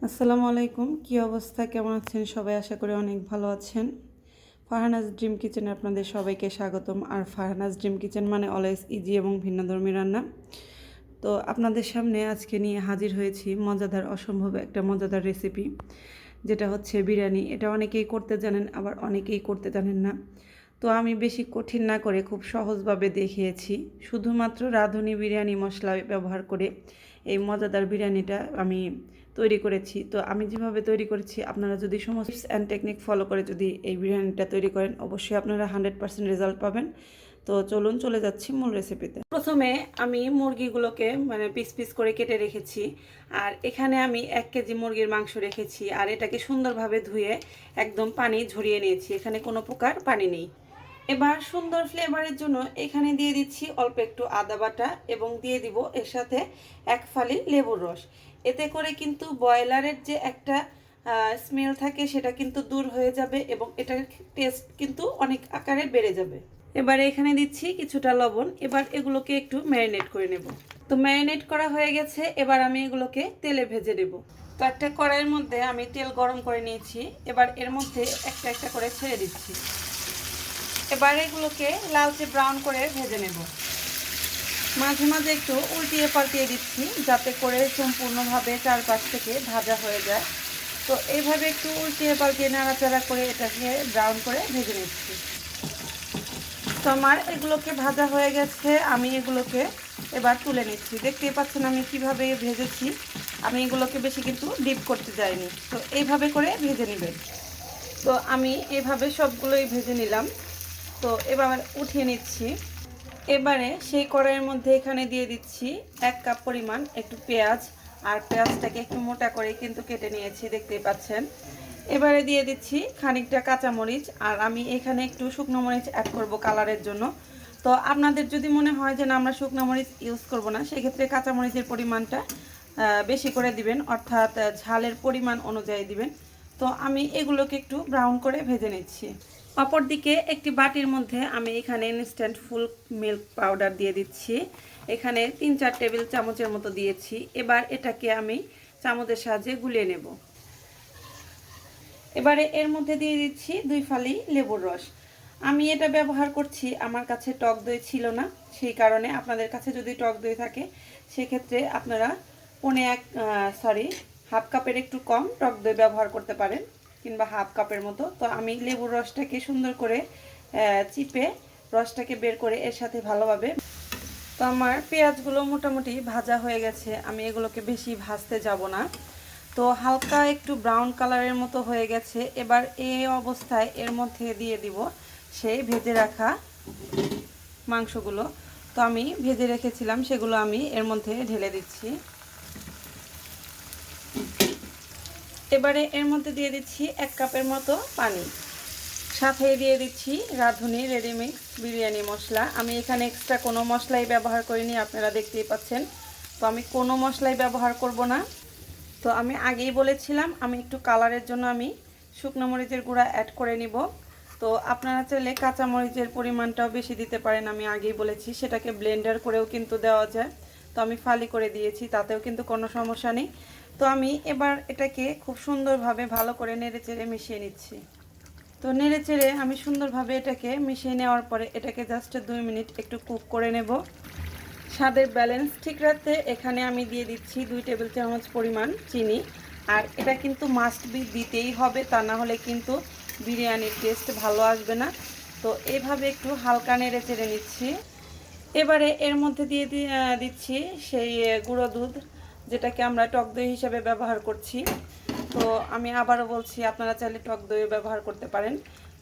আসসালামু আলাইকুম, কি অবস্থা, কেমন আছেন সবাই? আশা করি অনেক ভালো আছেন। ফারহানাজ ড্রিম কিচেনে আপনাদের সবাইকে স্বাগতম। আর ফারহানাজ ড্রিম কিচেন মানে অলওয়েজ ইজি এবং ভিন্নধর্মী রান্না। তো আপনাদের সামনে আজকে নিয়ে হাজির হয়েছি মজাদার, অসম্ভব একটা মজাদার রেসিপি, যেটা হচ্ছে বিরিয়ানি। এটা অনেকেই করতে জানেন, আবার অনেকেই করতে জানেন না। তো আমি বেশি কঠিন না করে খুব সহজভাবে দেখিয়েছি। শুধুমাত্র রাঁধুনি বিরিয়ানি মশলা ব্যবহার করে এই মজাদার বিরিয়ানিটা আমি তৈরি করেছি। তো আমি যেভাবে তৈরি করেছি, আপনারা যদি সমস্ত টিপস অ্যান্ড টেকনিক ফলো করে যদি এই বিরিয়ানিটা তৈরি করেন, অবশ্যই আপনারা 100% রেজাল্ট পাবেন। তো চলুন চলে যাচ্ছি মূল রেসিপিতে। প্রথমে আমি মুরগিগুলোকে পিস পিস করে কেটে রেখেছি। আর এখানে আমি 1 কেজি মুরগির মাংস রেখেছি। আর এটাকে সুন্দরভাবে ধুয়ে একদম পানি ঝরিয়ে নিয়েছি, এখানে কোনো প্রকার পানি নেই। এবার সুন্দর ফ্লেভারের জন্য এখানে দিয়ে দিচ্ছি অল্প একটু আদা বাটা এবং দিয়ে দিব এর সাথে 1 ফালি লেবুর রস। এতে করে কিন্তু ব্রয়লারের যে একটা স্মেল থাকে সেটা কিন্তু দূর হয়ে যাবে এবং এটার টেস্ট কিন্তু অনেক আকারে বেড়ে যাবে। এবারে এখানে দিচ্ছি কিছুটা লবণ। এবার এগুলোকে একটু ম্যারিনেট করে নেব। তো ম্যারিনেট করা হয়ে গেছে, এবার আমি এগুলোকে তেলে ভেজে নেব। তো একটা কড়াইয়ের মধ্যে আমি তেল গরম করে নিয়েছি। এবার এর মধ্যে একটা একটা করে ছেড়ে দিচ্ছি। এবার এগুলোকে লালচে ব্রাউন করে ভেজে নেব। মাঝে মাঝে একটু উল্টিয়ে পাল্টিয়ে দিচ্ছি, যাতে করে সম্পূর্ণভাবে চারপাশ থেকে ভাজা হয়ে যায়। তো এইভাবে একটু উল্টিয়ে পাল্টিয়ে নাড়াচাড়া করে এটাকে ব্রাউন করে ভেজে নিচ্ছি। তো আমার এগুলোকে ভাজা হয়ে গেছে, আমি এগুলোকে এবার তুলে নিচ্ছি। দেখতেই পাচ্ছেন আমি কিভাবে ভেজেছি। আমি এগুলোকে বেশি কিন্তু ডিপ করতে যাইনি। তো এইভাবে করে ভেজে নেবেন। তো আমি এইভাবে সবগুলোই ভেজে নিলাম। তো এবার উঠিয়ে নিচ্ছি। এবারে সেই কড়াইয়ের মধ্যে এখানে দিয়ে দিচ্ছি 1 কাপ পরিমাণ একটু পেঁয়াজ। আর পেঁয়াজটাকে একটু মোটা করে কিন্তু কেটে নিয়েছি, দেখতেই পাচ্ছেন। এবারে দিয়ে দিচ্ছি খানিকটা কাঁচামরিচ। আর আমি এখানে একটু শুকনো মরিচ অ্যাড করব কালারের জন্য। তো আপনাদের যদি মনে হয় যে না আমরা শুকনো মরিচ ইউজ করব না, সেক্ষেত্রে কাঁচামরিচের পরিমাণটা বেশি করে দিবেন, অর্থাৎ ঝালের পরিমাণ অনুযায়ী দিবেন। তো আমি এগুলোকে একটু ব্রাউন করে ভেজে নিচ্ছি। অপরদিকে একটি বাটির মধ্যে আমি এখানে ইনস্ট্যান্ট ফুল মিল্ক পাউডার দিয়ে দিচ্ছি। এখানে 3-4 টেবিল চামচের মতো দিয়েছি। এবার এটাকে আমি চামচের সাহায্যে গুলিয়ে নেব। এবারে এর মধ্যে দিয়ে দিচ্ছি 2 ফালি লেবুর রস। আমি এটা ব্যবহার করছি, আমার কাছে টক দই ছিল না, সেই কারণে আপনাদের কাছে যদি টক দই থাকে সেক্ষেত্রে আপনারা হাফ কাপের একটু কম টক দই ব্যবহার করতে পারেন, কিংবা হাফ কাপের মতো। তো আমি লেবুর রসটাকে সুন্দর করে চিপে রসটাকে বের করে এর সাথে ভালোভাবে। তো আমার পেঁয়াজগুলো মোটামুটি ভাজা হয়ে গেছে, আমি এগুলোকে বেশি ভাজতে যাব না। তো হালকা একটু ব্রাউন কালারের মতো হয়ে গেছে। এবার এই অবস্থায় এর মধ্যে দিয়ে দিব সেই ভেজে রাখা মাংসগুলো। তো আমি ভেজে রেখেছিলাম সেগুলো আমি এর মধ্যে ঢেলে দিচ্ছি। এবারে এর মধ্যে দিয়ে দিচ্ছি 1 কাপের মতো পানি। সাথে দিয়ে দিচ্ছি রাঁধুনি রেডিমিক্স বিরিয়ানি মশলা। আমি এখানে এক্সট্রা কোনো মশলাই ব্যবহার করিনি, আপনারা দেখতেই পাচ্ছেন। তো আমি কোনো মশলাই ব্যবহার করব না। তো আমি আগেই বলেছিলাম আমি একটু কালারের জন্য আমি শুকনো মরিচের গুঁড়া অ্যাড করে নিব। তো আপনারা চাইলে কাঁচা মরিচের পরিমাণটাও বেশি দিতে পারেন, আমি আগেই বলেছি। সেটাকে ব্লেন্ডার করেও কিন্তু দেওয়া যায়। তো আমি ফালি করে দিয়েছি, তাতেও কিন্তু কোনো সমস্যা নেই। তো আমি এবার এটাকে খুব সুন্দরভাবে ভালো করে নেড়েচেড়ে মিশিয়ে নিচ্ছি। তো নেড়েচেড়ে আমি সুন্দরভাবে এটাকে মিশিয়ে নেওয়ার পরে এটাকে জাস্ট 2 মিনিট একটু কুক করে নেব। স্বাদের ব্যালেন্স ঠিক রাখতে এখানে আমি দিয়ে দিচ্ছি 2 টেবিল চামচ পরিমাণ চিনি। আর এটা কিন্তু মাস্ট বি দিতেই হবে, তা না হলে কিন্তু বিরিয়ানির টেস্ট ভালো আসবে না। তো এইভাবে একটু হালকা নেড়ে চেড়ে নিচ্ছি। এবারে এর মধ্যে দিয়ে দিচ্ছি সেই গুঁড়ো দুধ, যেটাকে আমরা টক দই হিসেবে ব্যবহার করছি। তো আমি আবারও বলছি, আপনারা চাইলে টক দই ব্যবহার করতে পারেন।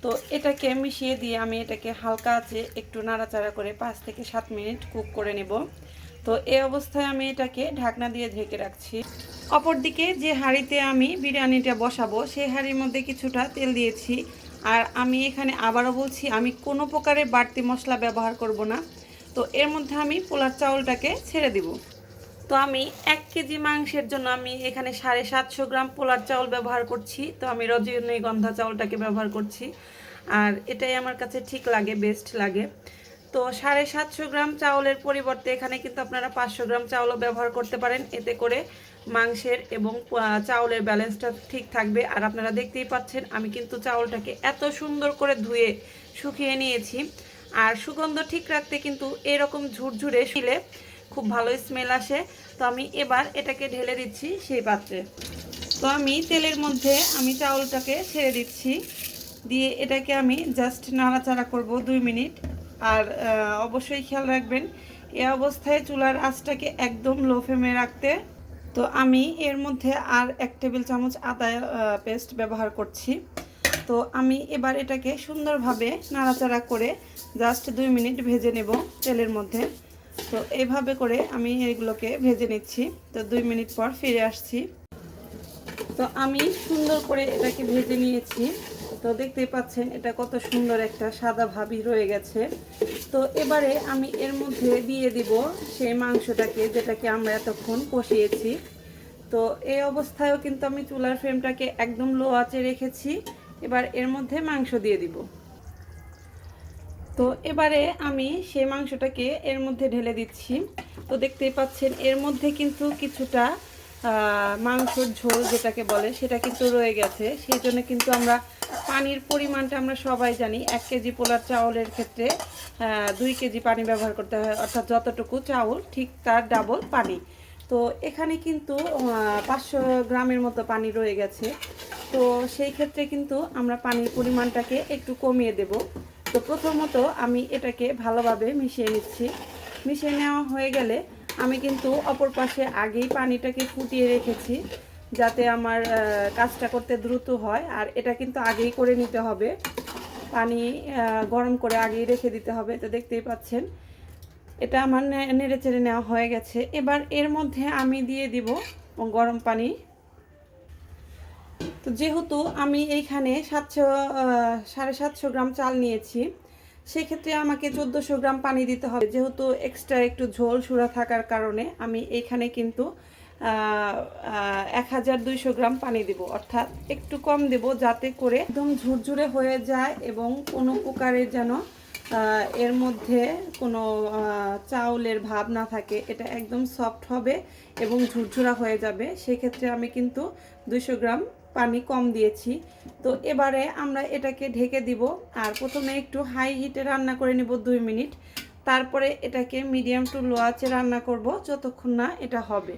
তো এটাকে মিশিয়ে দিয়ে আমি এটাকে হালকা আঁচে একটু নাড়াচাড়া করে 5 থেকে 7 মিনিট কুক করে নেব। তো এই অবস্থায় আমি এটাকে ঢাকনা দিয়ে ঢেকে রাখছি। অপরদিকে যে হাঁড়িতে আমি বিরিয়ানিটা বসাবো সেই হাঁড়ির মধ্যে কিছুটা তেল দিয়েছি। আর আমি এখানে আবারও বলছি, আমি কোনো প্রকারের বাড়তি মশলা ব্যবহার করব না। তো এর মধ্যে আমি পোলার চাউলটাকে ছেড়ে দিব। তো আমি 1 কেজি মাংসের জন্য আমি এখানে 750 গ্রাম পোলার চাউল ব্যবহার করছি। তো আমি রজনীগন্ধা চাউলটাকে ব্যবহার করছি, আর এটাই আমার কাছে ঠিক লাগে, বেস্ট লাগে। তো 750 গ্রাম চাউলের পরিবর্তে এখানে কিন্তু আপনারা 500 গ্রাম চাউলও ব্যবহার করতে পারেন। এতে করে মাংসের এবং চাউলের ব্যালেন্সটা ঠিক থাকবে। আর আপনারা দেখতেই পাচ্ছেন আমি কিন্তু চাউলটাকে এত সুন্দর করে ধুয়ে শুকিয়ে নিয়েছি। আর সুগন্ধ ঠিক রাখতে কিন্তু এরকম ঝুরঝুরে শিলে খুব ভালো স্মেল আসে। তো আমি এবার এটাকে ঢেলে দিচ্ছি সেই পাত্রে। তো আমি তেলের মধ্যে আমি চাউলটাকে ছেড়ে দিচ্ছি, দিয়ে এটাকে আমি জাস্ট নাড়াচাড়া করব 2 মিনিট। আর অবশ্যই খেয়াল রাখবেন এই অবস্থায় চুলার আঁচটাকে একদম লো ফ্লেমে রাখতে। তো আমি এর মধ্যে আর 1 টেবিল চামচ আদা পেস্ট ব্যবহার করছি। তো আমি এবার এটাকে সুন্দরভাবে নাড়াচাড়া করে জাস্ট 2 মিনিট ভেজে নেব তেলের মধ্যে। তো এইভাবে করে আমি এগুলোকে ভেজে নিচ্ছি। তো 2 মিনিট পর ফিরে আসছি। তো আমি সুন্দর করে এটাকে ভেজে নিয়েছি। তো দেখতেই পাচ্ছেন এটা কত সুন্দর একটা সাদা ভাবই রয়ে গেছে। তো এবারে আমি এর মধ্যে দিয়ে দিব সেই মাংসটাকে, যেটাকে আমরা এতক্ষণ কষিয়েছি। তো এই অবস্থায়ও কিন্তু আমি চুলার ফ্লেমটাকে একদম লো আঁচে রেখেছি। এবার এর মধ্যে মাংস দিয়ে দিব। তো এবারে আমি সেই মাংসটাকে এর মধ্যে ঢেলে দিচ্ছি। তো দেখতেই পাচ্ছেন এর মধ্যে কিন্তু কিছুটা মাংসর ঝোল যেটাকে বলে সেটা কিন্তু রয়ে গেছে। সেই জন্য কিন্তু আমরা পানির পরিমাণটা আমরা সবাই জানি 1 কেজি পোলার চাউলের ক্ষেত্রে 2 কেজি পানি ব্যবহার করতে হয়, অর্থাৎ যতটুকু চাউল ঠিক তার ডাবল পানি। তো এখানে কিন্তু 500 গ্রামের মতো পানি রয়ে গেছে। তো সেই ক্ষেত্রে কিন্তু আমরা পানির পরিমাণটাকে একটু কমিয়ে দেব। তো প্রথমত আমি এটাকে ভালোভাবে মিশিয়ে নিচ্ছি। মিশিয়ে নেওয়া হয়ে গেলে আমি কিন্তু অপর পাশে আগেই পানিটাকে ফুটিয়ে রেখেছি, যাতে আমার কাজটা করতে দ্রুত হয়। আর এটা কিন্তু আগেই করে নিতে হবে, পানি গরম করে আগেই রেখে দিতে হবে। তো দেখতেই পাচ্ছেন এটা আমার নেড়ে চেড়ে নেওয়া হয়ে গেছে। এবার এর মধ্যে আমি দিয়ে দিব গরম পানি। তো যেহেতু আমি এইখানে 750 গ্রাম চাল নিয়েছি, সেক্ষেত্রে আমাকে 1400 গ্রাম পানি দিতে হবে। যেহেতু এক্সট্রা একটু ঝোল সুরা থাকার কারণে আমি এইখানে কিন্তু 1200 গ্রাম পানি দেব, অর্থাৎ একটু কম দেব, যাতে করে একদম ঝুরঝুরে হয়ে যায় এবং কোনো প্রকারে যেন এর মধ্যে কোনো চাউলের ভাব না থাকে। এটা একদম সফট হবে এবং ঝুরঝুরা হয়ে যাবে। সেক্ষেত্রে আমি কিন্তু 200 গ্রাম পানি কম দিয়েছি। তো এবারে আমরা এটাকে ঢেকে দিব। আর প্রথমে একটু হাই হিটে রান্না করে নেব 2 মিনিট। তারপরে এটাকে মিডিয়াম টু লো আঁচে রান্না করব যতক্ষণ না এটা হবে।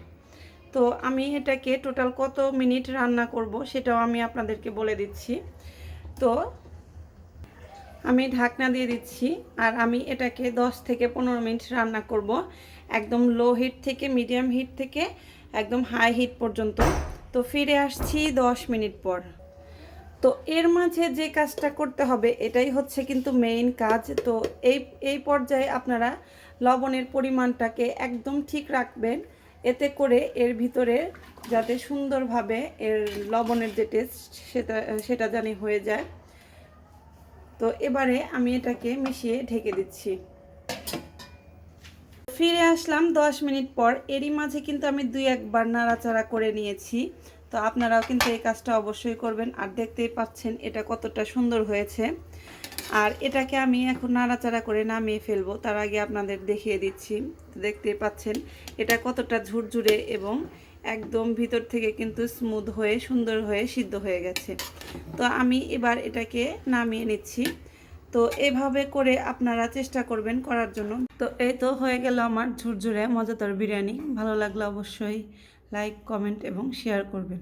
তো আমি এটাকে টোটাল কত মিনিট রান্না করব সেটাও আমি আপনাদেরকে বলে দিচ্ছি। তো আমি ঢাকনা দিয়ে দিচ্ছি আর আমি এটাকে 10 থেকে 15 মিনিট রান্না করব, একদম লো হিট থেকে মিডিয়াম হিট থেকে একদম হাই হিট পর্যন্ত। তো ফিরে আসছি 10 মিনিট পর। তো এর মাঝে যে কাজটা করতে হবে এটাই হচ্ছে কিন্তু মেইন কাজ। তো এই পর্যায়ে আপনারা লবণের পরিমাণটাকে একদম ঠিক রাখবেন, এতে করে এর ভিতরে যাতে সুন্দরভাবে এর লবণের যে টেস্ট সেটা জানি হয়ে যায়। তো এবারে আমি এটাকে মিশিয়ে ঢেকে দিচ্ছি। ফিরে আসলাম 10 মিনিট পর। এরই মাঝে কিন্তু আমি 2-1 বার নাড়াচাড়া করে নিয়েছি। তো আপনারাও কিন্তু এই কাজটা অবশ্যই করবেন। আর দেখতেই পাচ্ছেন এটা কতটা সুন্দর হয়েছে। আর এটাকে আমি এখন নাড়াচাড়া করে নামিয়ে ফেলবো, তার আগে আপনাদের দেখিয়ে দিচ্ছি। দেখতেই পাচ্ছেন এটা কতটা ঝুরঝুরে এবং একদম ভিতর থেকে কিন্তু স্মুথ হয়ে সুন্দর হয়ে সিদ্ধ হয়ে গেছে। তো আমি এবার এটাকে নামিয়ে নিচ্ছি। তো এভাবে করে আপনারা চেষ্টা করবেন করার জন্য। তো এই তো হয়ে গেল আমার ঝুরঝুরে মজাদার বিরিয়ানি। ভালো লাগলে অবশ্যই লাইক, কমেন্ট এবং শেয়ার করবেন।